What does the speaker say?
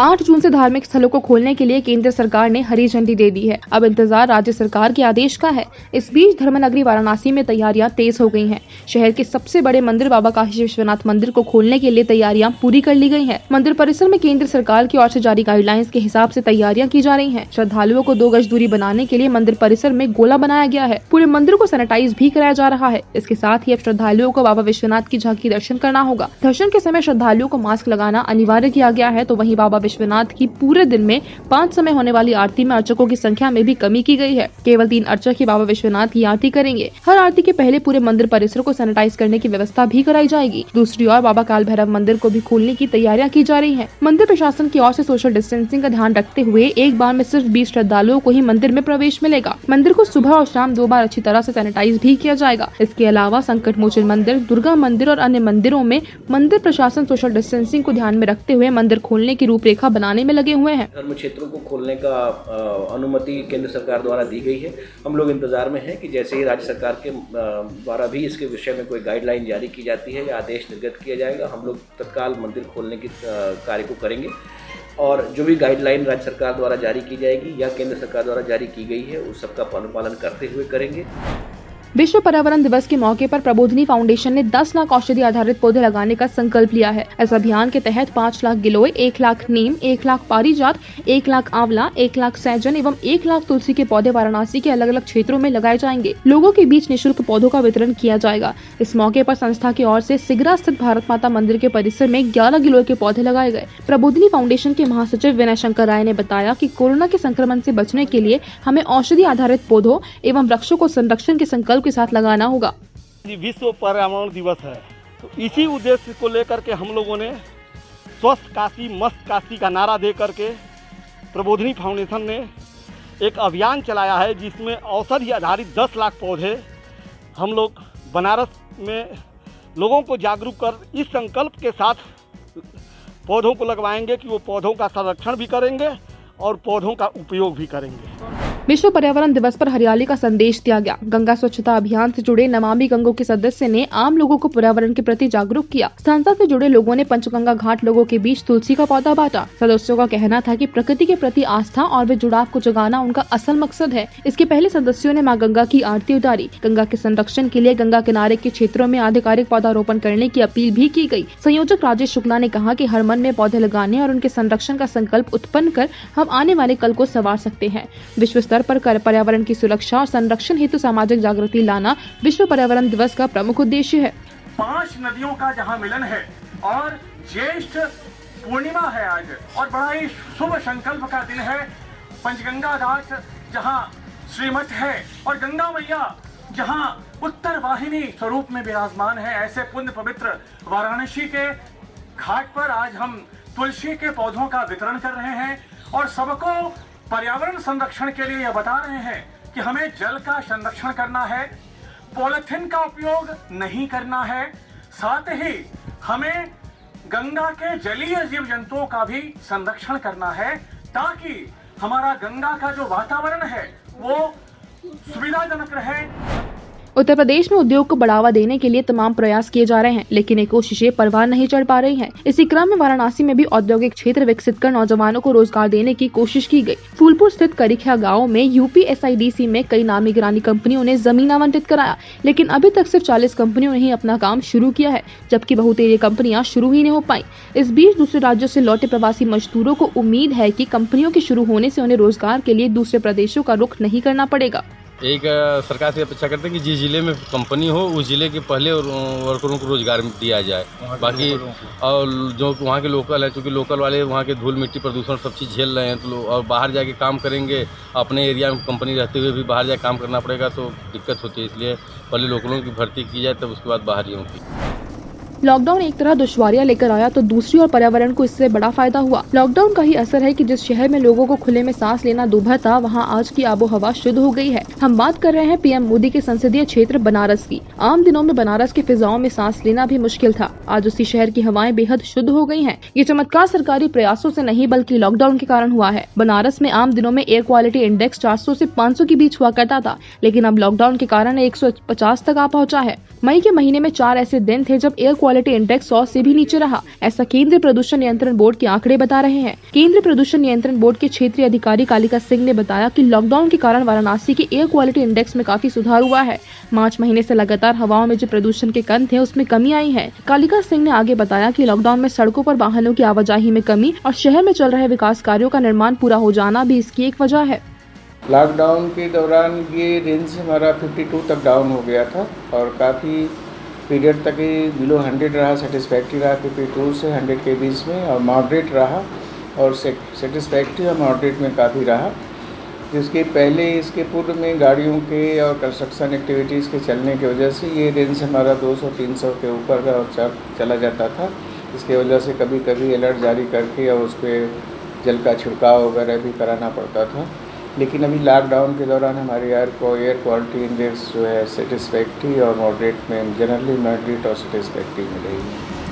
8 जून से धार्मिक स्थलों को खोलने के लिए केंद्र सरकार ने हरी झंडी दे दी है। अब इंतजार राज्य सरकार के आदेश का है। इस बीच धर्मनगरी वाराणसी में तैयारियां तेज हो गई हैं। शहर के सबसे बड़े मंदिर बाबा काशी विश्वनाथ मंदिर को खोलने के लिए तैयारियां पूरी कर ली गई हैं। मंदिर परिसर में केंद्र सरकार की ओर से जारी गाइडलाइंस के हिसाब से तैयारियां की जा रही हैं। श्रद्धालुओं को 2 गज दूरी बनाने के लिए मंदिर परिसर में गोला बनाया गया है। पूरे मंदिर को सैनिटाइज भी कराया जा रहा है। इसके साथ ही अब श्रद्धालुओं को बाबा विश्वनाथ की झांकी दर्शन करना होगा। दर्शन के समय श्रद्धालुओं को मास्क लगाना अनिवार्य किया गया है। तो वहीं बाबा विश्वनाथ की पूरे दिन में 5 समय होने वाली आरती में अर्चकों की संख्या में भी कमी की गई है। केवल 3 अर्चक ही बाबा विश्वनाथ की आरती करेंगे। हर आरती के पहले पूरे मंदिर परिसर को सैनिटाइज करने की व्यवस्था भी कराई जाएगी। दूसरी ओर बाबा काल भैरव मंदिर को भी खोलने की तैयारियां की जा रही हैं। मंदिर प्रशासन की ओर से सोशल डिस्टेंसिंग का ध्यान रखते हुए एक बार में सिर्फ 20 श्रद्धालुओं को ही मंदिर में प्रवेश मिलेगा। मंदिर को सुबह और शाम 2 बार अच्छी तरह से सैनिटाइज भी किया जाएगा। इसके अलावा संकट मोचन मंदिर, दुर्गा मंदिर और अन्य मंदिरों में मंदिर प्रशासन सोशल डिस्टेंसिंग को ध्यान में रखते हुए मंदिर खोलने की रूपरेखा बनाने में लगे हुए हैं। धर्म क्षेत्रों को खोलने का अनुमति केंद्र सरकार द्वारा दी गई है। हम लोग इंतजार में हैं कि जैसे ही राज्य सरकार के द्वारा भी इसके विषय में कोई गाइडलाइन जारी की जाती है या आदेश निर्गत किया जाएगा, हम लोग तत्काल मंदिर खोलने की कार्य को करेंगे। और जो भी गाइडलाइन राज्य सरकार द्वारा जारी की जाएगी या केंद्र सरकार द्वारा जारी की गई है उस सबका अनुपालन करते हुए करेंगे। विश्व पर्यावरण दिवस के मौके पर प्रबोधिनी फाउंडेशन ने 10 लाख औषधि आधारित पौधे लगाने का संकल्प लिया है। इस अभियान के तहत 5 लाख गिलोय, 1 लाख नीम, 1 लाख पारिजात, 1 लाख आंवला, 1 लाख सहजन एवं 1 लाख तुलसी के पौधे वाराणसी के अलग अलग क्षेत्रों में लगाए जाएंगे। लोगों के बीच निःशुल्क पौधों का वितरण किया जाएगा। इस मौके पर संस्था की ओर से सिगरा स्थित भारत माता मंदिर के परिसर में 11 गिलोय के पौधे लगाए गए। प्रबोधिनी फाउंडेशन के महासचिव विनय शंकर राय ने बताया कि कोरोना के संक्रमण से बचने के लिए हमें औषधि आधारित पौधों एवं वृक्षों को संरक्षण के संकल्प के साथ लगाना होगा। विश्व पर्यावरण दिवस है, तो इसी उद्देश्य को लेकर के हम लोगों ने स्वस्थ काशी मस्त काशी का नारा दे करके प्रबोधिनी फाउंडेशन ने एक अभियान चलाया है जिसमें औषधि आधारित 10 लाख पौधे हम लोग बनारस में लोगों को जागरूक कर इस संकल्प के साथ पौधों को लगवाएंगे कि वो पौधों का संरक्षण भी करेंगे और पौधों का उपयोग भी करेंगे। विश्व पर्यावरण दिवस पर हरियाली का संदेश दिया गया। गंगा स्वच्छता अभियान से जुड़े नमामि गंगो के सदस्य ने आम लोगों को पर्यावरण के प्रति जागरूक किया। संस्था से जुड़े लोगों ने पंचगंगा घाट लोगों के बीच तुलसी का पौधा बांटा। सदस्यों का कहना था कि प्रकृति के प्रति आस्था और वे जुड़ाव को जगाना उनका असल मकसद है। इसके पहले सदस्यों ने मां गंगा की आरती उतारी। गंगा के संरक्षण के लिए गंगा किनारे के क्षेत्रों में आधिकारिक पौधारोपण करने की अपील भी की गई। संयोजक राजेश शुक्ला ने कहा कि हर मन में पौधे लगाने और उनके संरक्षण का संकल्प उत्पन्न कर हम आने वाले कल को संवार सकते हैं। विश्व स्तर पर पर्यावरण की सुरक्षा और संरक्षण हेतु सामाजिक जागृति लाना विश्व पर्यावरण दिवस का प्रमुख उद्देश्य है। 5 नदियों का जहां मिलन है और ज्येष्ठ पूर्णिमा है आज, और बड़ा ही शुभ संकल्प का दिन है। पंचगंगा घाट जहां श्रीमठ है और गंगा मैया जहां उत्तर वाहिनी स्वरूप में विराजमान है, ऐसे पुण्य पवित्र वाराणसी के घाट पर आज हम तुलसी के पौधों का वितरण कर रहे हैं और सबको पर्यावरण संरक्षण के लिए यह बता रहे हैं कि हमें जल का संरक्षण करना है, पॉलिथीन का उपयोग नहीं करना है, साथ ही हमें गंगा के जलीय जीव जंतुओं का भी संरक्षण करना है ताकि हमारा गंगा का जो वातावरण है वो सुविधाजनक रहे। उत्तर प्रदेश में उद्योग को बढ़ावा देने के लिए तमाम प्रयास किए जा रहे हैं, लेकिन ये कोशिशें परवान नहीं चढ़ पा रही हैं। इसी क्रम में वाराणसी में भी औद्योगिक क्षेत्र विकसित कर नौजवानों को रोजगार देने की कोशिश की गई। फूलपुर स्थित करिखिया गांव में यूपीएसआईडीसी में कई नामी गिरानी कंपनियों ने जमीन आवंटित कराया, लेकिन अभी तक सिर्फ 40 कंपनियों ने ही अपना काम शुरू किया है, जबकि बहुतेरे कंपनियां शुरू ही नहीं हो पाई। इस बीच दूसरे राज्यों से लौटे प्रवासी मजदूरों को उम्मीद है कि कंपनियों के शुरू होने से उन्हें रोजगार के लिए दूसरे प्रदेशों का रुख नहीं करना पड़ेगा। एक सरकार से अपेक्षा करते हैं कि जिस जिले में कंपनी हो उस जिले के पहले वर्करों को रोजगार दिया जाए। बाकी और जो वहाँ के लोकल है, क्योंकि लोकल वाले वहाँ के धूल मिट्टी प्रदूषण सब चीज़ झेल रहे हैं, तो और बाहर जाके काम करेंगे, अपने एरिया में कंपनी रहते हुए भी बाहर जाके काम करना पड़ेगा तो दिक्कत होती है। इसलिए पहले लोकलों की भर्ती की जाए तब उसके बाद बाहरियों की। लॉकडाउन एक तरह दुश्वारियां लेकर आया तो दूसरी ओर पर्यावरण को इससे बड़ा फायदा हुआ। लॉकडाउन का ही असर है कि जिस शहर में लोगों को खुले में सांस लेना दुभर था, वहां आज की आबोहवा शुद्ध हो गई है। हम बात कर रहे हैं पीएम मोदी के संसदीय क्षेत्र बनारस की। आम दिनों में बनारस की फिजाओं में सांस लेना भी मुश्किल था, आज उसी शहर की हवाएं बेहद शुद्ध हो गई हैं। ये चमत्कार सरकारी प्रयासों से नहीं बल्कि लॉकडाउन के कारण हुआ है। बनारस में आम दिनों में एयर क्वालिटी इंडेक्स 400 से 500 के बीच हुआ करता था, लेकिन अब लॉकडाउन के कारण 150 तक आ पहुँचा है। मई के महीने में 4 ऐसे दिन थे जब एयर क्वालिटी इंडेक्स 100 से भी नीचे रहा। ऐसा केंद्रीय प्रदूषण नियंत्रण बोर्ड के आंकड़े बता रहे हैं। केंद्रीय प्रदूषण नियंत्रण बोर्ड के क्षेत्रीय अधिकारी कालिका सिंह ने बताया कि लॉकडाउन के कारण वाराणसी के एयर क्वालिटी इंडेक्स में काफी सुधार हुआ है। मार्च महीने से लगातार हवाओं में जो प्रदूषण के कण थे उसमें कमी आई है। कालिका सिंह ने आगे बताया कि लॉकडाउन में सड़कों पर वाहनों की आवाजाही में कमी और शहर में चल रहे विकास कार्यों का निर्माण पूरा हो जाना भी इसकी एक वजह है। लॉकडाउन के दौरान ये रेंज हमारा 52 तक डाउन हो गया था और काफ़ी पीरियड तक ही बिलो 100 रहा, सेटिस्फैक्ट्री रहा 52 से 100 के बीच में, और मॉडरेट रहा और सेटिस्फैक्ट्री और मॉडरेट में काफ़ी रहा। जिसके पहले इसके पूर्व में गाड़ियों के और कंस्ट्रक्शन एक्टिविटीज़ के चलने की वजह से ये रेंज हमारा 200-300 के ऊपर और चला जाता था। इसके वजह से कभी कभी अलर्ट जारी करके और उस पर जल का छिड़काव वगैरह भी कराना पड़ता था। लेकिन अभी लॉकडाउन के दौरान हमारे एयर क्वालिटी इंडेक्स जो है सेटिस्फैक्ट्री और मॉडरेट में जनरली मॉडरेट और सेटिस्फैक्ट्री में रही है।